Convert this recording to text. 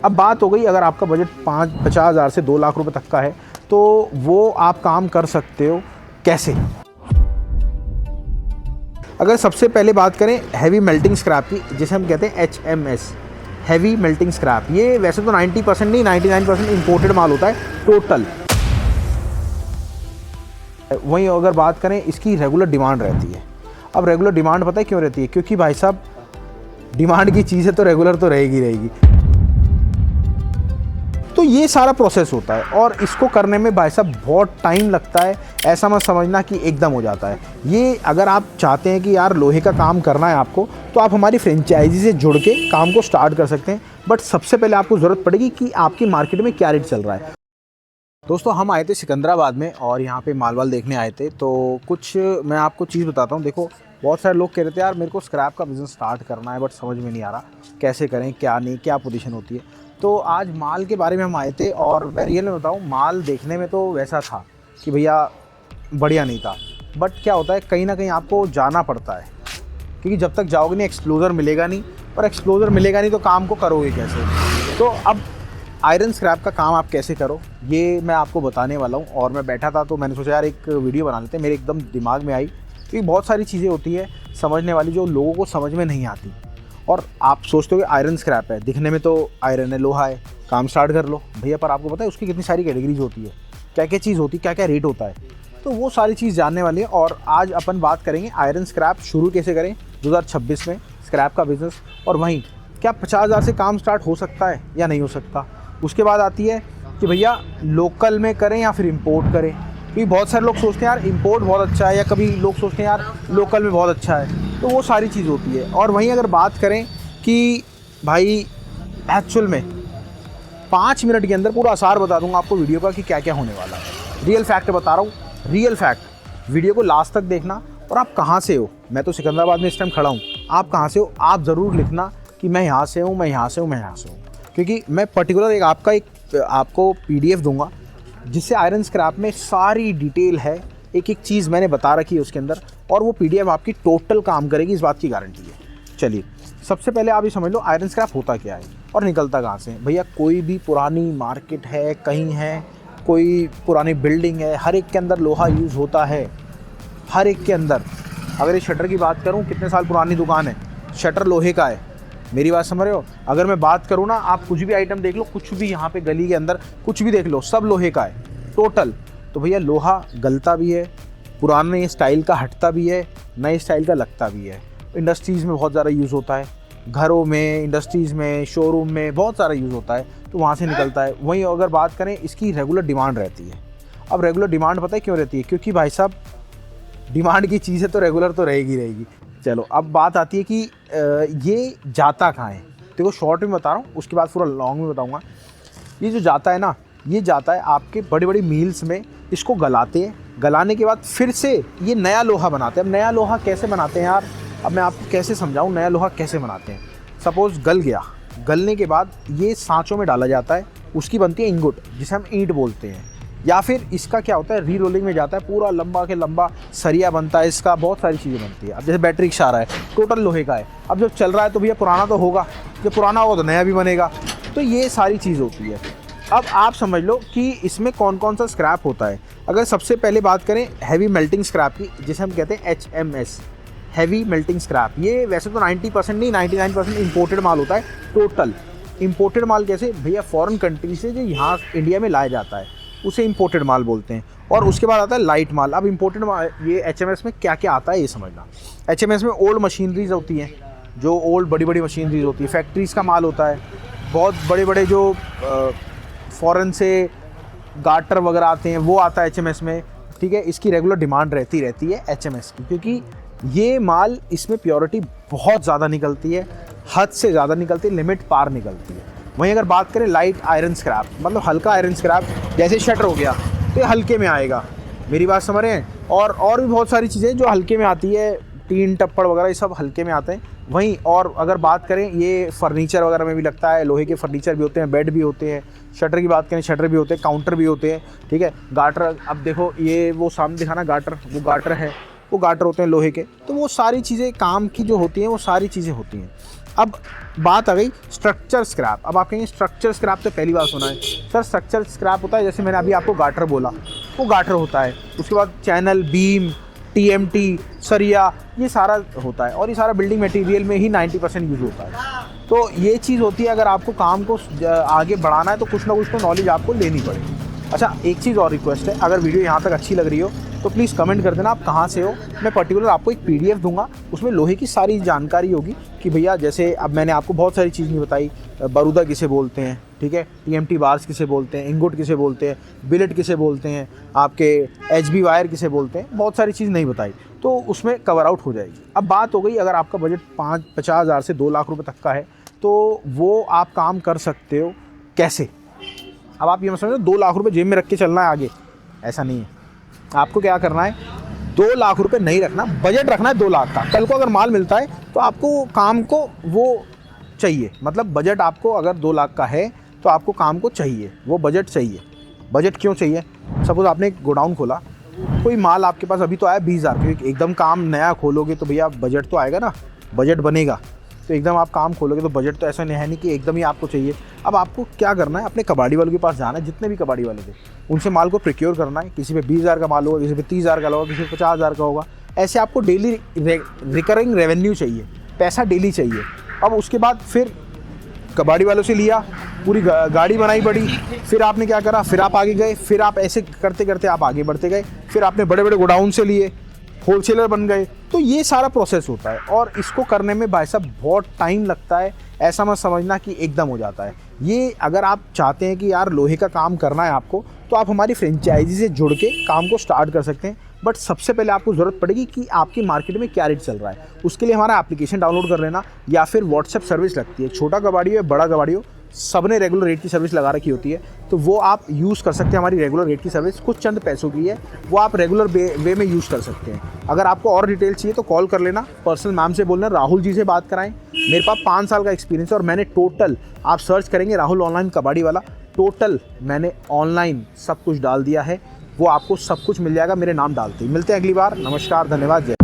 अब बात हो गई अगर आपका बजट 50,000 से 2 लाख रुपए तक का है तो वो आप काम कर सकते हो कैसे। अगर सबसे पहले बात करें हैवी मेल्टिंग स्क्रैप की, जिसे हम कहते हैं HMS, हैवी मेल्टिंग स्क्रैप, ये वैसे तो 90% नहीं 99% इंपोर्टेड माल होता है टोटल। वहीं अगर बात करें इसकी रेगुलर डिमांड रहती है। अब रेगुलर डिमांड पता है क्यों रहती है? क्योंकि भाई साहब डिमांड की चीज़ है तो रेगुलर तो रहेगी। तो ये सारा प्रोसेस होता है और इसको करने में भाई साहब बहुत टाइम लगता है। ऐसा मत समझना कि एकदम हो जाता है। ये अगर आप चाहते हैं कि यार लोहे का काम करना है आपको, तो आप हमारी फ्रेंचाइजी से जुड़ के काम को स्टार्ट कर सकते हैं। बट सबसे पहले आपको ज़रूरत पड़ेगी कि आपकी मार्केट में क्या रेट चल रहा है। दोस्तों हम आए थे सिकंदराबाद में और यहाँ पे माल देखने आए थे। तो कुछ मैं आपको चीज़ बताता हूँ। देखो बहुत सारे लोग कह रहे थे यार मेरे को स्क्रैप का बिज़नेस स्टार्ट करना है, बट समझ में नहीं आ रहा कैसे करें, क्या नहीं, क्या पोजीशन होती है। तो आज माल के बारे में हम आए थे और मैं रियल में बताऊँ, माल देखने में तो वैसा था कि भैया बढ़िया नहीं था, बट क्या होता है कहीं ना कहीं आपको जाना पड़ता है, क्योंकि जब तक जाओगे नहीं एक्सप्लोजर मिलेगा नहीं, और एक्सप्लोजर मिलेगा नहीं तो काम को करोगे कैसे। तो अब आयरन स्क्रैप का काम आप कैसे करो ये मैं आपको बताने वाला हूँ। और मैं बैठा था तो मैंने सोचा यार एक वीडियो बना लेते हैं, मेरे एकदम दिमाग में आई, क्योंकि बहुत सारी चीज़ें होती है समझने वाली जो लोगों को समझ में नहीं आती। और आप सोचते हो कि आयरन स्क्रैप है, दिखने में तो आयरन है, लोहा है, काम स्टार्ट कर लो भैया, पर आपको पता है उसकी कितनी सारी कैटेगरीज होती है, क्या क्या चीज़ होती है, क्या क्या रेट होता है। तो वो सारी चीज़ जानने वाली है। और आज अपन बात करेंगे आयरन स्क्रैप शुरू कैसे करें 2026 में स्क्रैप का बिज़नेस, और वहीं क्या 50,000 से काम स्टार्ट हो सकता है या नहीं हो सकता। उसके बाद आती है कि भैया लोकल में करें या फिर इंपोर्ट करें, क्योंकि बहुत सारे लोग सोचते हैं यार इंपोर्ट बहुत अच्छा है, या कभी लोग सोचते हैं यार लोकल में बहुत अच्छा है। तो वो सारी चीज़ होती है। और वहीं अगर बात करें कि भाई एक्चुअल में 5 मिनट के अंदर पूरा आसार बता दूंगा आपको वीडियो का कि क्या क्या होने वाला है। रियल फैक्ट बता रहा हूँ, रियल फैक्ट। वीडियो को लास्ट तक देखना। और आप कहाँ से हो, मैं तो सिकंदराबाद में इस टाइम खड़ा हूँ, आप कहाँ से हो आप ज़रूर लिखना कि मैं यहाँ से हूँ, मैं यहाँ से हूँ, मैं यहाँ से हूँ। क्योंकि मैं पर्टिकुलर एक आपको PDF दूंगा जिससे आयरन स्क्रैप में सारी डिटेल है, एक एक चीज़ मैंने बता रखी है उसके अंदर, और वो PDF आपकी टोटल काम करेगी, इस बात की गारंटी है। चलिए सबसे पहले आप ये समझ लो आयरन स्क्रैप होता क्या है और निकलता कहाँ से है। भैया कोई भी पुरानी मार्केट है, कहीं है, कोई पुरानी बिल्डिंग है, हर एक के अंदर लोहा यूज़ होता है, हर एक के अंदर। अगर ये शटर की बात करूँ, कितने साल पुरानी दुकान है, शटर लोहे का है, मेरी बात समझ रहे हो। अगर मैं बात करूँ ना, आप कुछ भी आइटम देख लो, कुछ भी यहाँ पे गली के अंदर कुछ भी देख लो, सब लोहे का है टोटल। तो भैया लोहा गलता भी है, पुराने स्टाइल का हटता भी है, नए स्टाइल का लगता भी है। इंडस्ट्रीज़ में बहुत ज़्यादा यूज़ होता है, घरों में, इंडस्ट्रीज़ में, शोरूम में बहुत सारा यूज़ होता है, तो वहाँ से निकलता है। वहीं अगर बात करें इसकी रेगुलर डिमांड रहती है। अब रेगुलर डिमांड पता है क्यों रहती है? क्योंकि भाई साहब डिमांड की चीज़ है तो रेगुलर तो रहेगी। चलो अब बात आती है कि ये जाता कहाँ है। देखो शॉर्ट में बता रहा हूँ, उसके बाद पूरा लॉन्ग में बताऊँगा। ये जो जाता है ना, ये जाता है आपके बड़ी बड़ी मिल्स में, इसको गलाते हैं, गलाने के बाद फिर से ये नया लोहा बनाते हैं। अब नया लोहा कैसे बनाते हैं यार, अब मैं आपको कैसे समझाऊँ नया लोहा कैसे बनाते हैं। सपोज़ गल गया, गलने के बाद ये सांचों में डाला जाता है, उसकी बनती है इंगुट, जिसे हम ईंट बोलते हैं। या फिर इसका क्या होता है, री रोलिंग में जाता है, पूरा लंबा के लंबा सरिया बनता है, इसका बहुत सारी चीज़ें बनती है। अब जैसे बैटरी रिक्शा आ रहा है, टोटल लोहे का है। अब जब चल रहा है तो भैया पुराना तो होगा, जब पुराना होगा तो नया भी बनेगा। तो ये सारी चीज़ होती है। अब आप समझ लो कि इसमें कौन कौन सा स्क्रैप होता है। अगर सबसे पहले बात करें हैवी मेल्टिंग स्क्रैप की, जिसे हम कहते हैं HMS, हैवी मेल्टिंग स्क्रैप, ये वैसे तो 90% नहीं 99% इंपोर्टेड माल होता है टोटल। इंपोर्टेड माल कैसे भैया, फॉरेन कंट्री से जो यहाँ इंडिया में लाया जाता है उसे इंपोर्टेड माल बोलते हैं। और उसके बाद आता है लाइट माल। अब इंपोर्टेड माल, ये HMS में क्या क्या आता है ये समझना। HMS में ओल्ड मशीनरीज होती हैं, जो ओल्ड बड़ी बड़ी मशीनरीज होती है, फैक्ट्रीज़ का माल होता है, बहुत बड़े बड़े जो फॉरेन से गाटर वगैरह आते हैं वो आता है HMS में। ठीक है, इसकी रेगुलर डिमांड रहती है HMS की, क्योंकि ये माल इसमें प्योरिटी बहुत ज़्यादा निकलती है, हद से ज़्यादा निकलती है, लिमिट पार निकलती है। वहीं अगर बात करें लाइट आयरन स्क्रैप, मतलब हल्का आयरन स्क्रैप, जैसे शटर हो गया तो ये हल्के में आएगा, मेरी बात समझ रहे हैं। और भी बहुत सारी चीज़ें जो हल्के में आती है, टीन टप्पड़ वगैरह, ये सब हल्के में आते हैं। वहीं और अगर बात करें ये फर्नीचर वगैरह में भी लगता है, लोहे के फर्नीचर भी होते हैं, बेड भी होते हैं। शटर की बात करें, शटर भी होते हैं, काउंटर भी होते हैं। ठीक है, गाटर, अब देखो ये वो सामने दिखाना गाटर, वो गाटर है, वो गाटर होते हैं लोहे के। तो वो सारी चीज़ें काम की जो होती हैं वो सारी चीज़ें होती हैं। अब बात आ गई स्ट्रक्चर स्क्रैप। अब आप कहेंगे स्ट्रक्चर स्क्रैप तो पहली बार सुना है सर। स्ट्रक्चर स्क्रैप होता है जैसे मैंने अभी आपको गाटर बोला, वो गाटर होता है। उसके बाद चैनल, बीम, टीएमटी, सरिया, ये सारा होता है और ये सारा बिल्डिंग मटेरियल में ही 90% यूज़ होता है। तो ये चीज़ होती है, अगर आपको काम को आगे बढ़ाना है तो कुछ ना कुछ तो नॉलेज आपको लेनी पड़ेगी। अच्छा, एक चीज़ और रिक्वेस्ट है, अगर वीडियो यहाँ तक अच्छी लग रही हो तो प्लीज़ कमेंट कर देना आप कहाँ से हो। मैं पर्टिकुलर आपको एक पीडीएफ दूंगा, उसमें लोहे की सारी जानकारी होगी कि भैया जैसे अब मैंने आपको बहुत सारी चीज़ नहीं बताई, बारूदा किसे बोलते हैं, ठीक है, टीएमटी बार्स किसे बोलते हैं, इंगोट किसे बोलते हैं, बिलेट किसे बोलते हैं, आपके एचबी वायर किसे बोलते हैं, बहुत सारी चीज़ नहीं बताई, तो उसमें कवर आउट हो जाएगी। अब बात हो गई अगर आपका बजट 50,000 से 2 लाख रुपये तक का है तो वो आप काम कर सकते हो कैसे। अब आप ये मत समझो 2 लाख रुपये जेब में रख के चलना है आगे, ऐसा नहीं है। आपको क्या करना है, 2 लाख रुपए नहीं रखना, बजट रखना है 2 लाख का। कल को अगर माल मिलता है तो आपको काम को वो चाहिए, मतलब बजट आपको अगर 2 लाख का है तो आपको काम को चाहिए, वो बजट चाहिए। बजट क्यों चाहिए? सपोज आपने एक गोडाउन खोला, कोई माल आपके पास अभी तो आया 20,000, क्योंकि एकदम काम नया खोलोगे तो भैया बजट तो आएगा ना, बजट बनेगा। तो एकदम आप काम खोलोगे तो बजट तो ऐसा नहीं है नहीं कि एकदम ही आपको चाहिए। अब आपको क्या करना है, अपने कबाड़ी वालों के पास जाना है, जितने भी कबाड़ी वाले थे उनसे माल को प्रोक्योर करना है। किसी पे 20,000 का माल होगा, किसी पे 30,000 का होगा, किसी पे 50,000 का होगा। ऐसे आपको डेली रिकरिंग रेवेन्यू चाहिए, पैसा डेली चाहिए। अब उसके बाद फिर कबाड़ी वालों से लिया, पूरी गाड़ी बनाई बड़ी, फिर आपने क्या करा, फिर आप आगे गए, फिर आप ऐसे करते करते आप आगे बढ़ते गए, फिर आपने बड़े बड़े गोडाउन से लिए, होलसेलर बन गए। तो ये सारा प्रोसेस होता है और इसको करने में भाई साहब बहुत टाइम लगता है। ऐसा मत समझना कि एकदम हो जाता है। ये अगर आप चाहते हैं कि यार लोहे का काम करना है आपको, तो आप हमारी फ्रेंचाइजी से जुड़ के काम को स्टार्ट कर सकते हैं। बट सबसे पहले आपको ज़रूरत पड़ेगी कि आपकी मार्केट में क्या रेट चल रहा है। उसके लिए हमारा एप्लीकेशन डाउनलोड कर लेना, या फिर व्हाट्सएप सर्विस लगती है, छोटा कबाड़ी हो बड़ा कबाड़ी हो, सब ने रेगुलर रेट की सर्विस लगा रखी होती है, तो वो आप यूज़ कर सकते हैं। हमारी रेगुलर रेट की सर्विस कुछ चंद पैसों की है, वो आप रेगुलर वे में यूज़ कर सकते हैं। अगर आपको और डिटेल चाहिए तो कॉल कर लेना, पर्सनल मैम से बोलना राहुल जी से बात कराएं। मेरे पास 5 साल का एक्सपीरियंस है और मैंने टोटल, आप सर्च करेंगे राहुल ऑनलाइन कबाड़ी वाला, टोटल मैंने ऑनलाइन सब कुछ डाल दिया है, वो आपको सब कुछ मिल जाएगा मेरे नाम डालते ही। मिलते हैं अगली बार, नमस्कार, धन्यवाद, जय।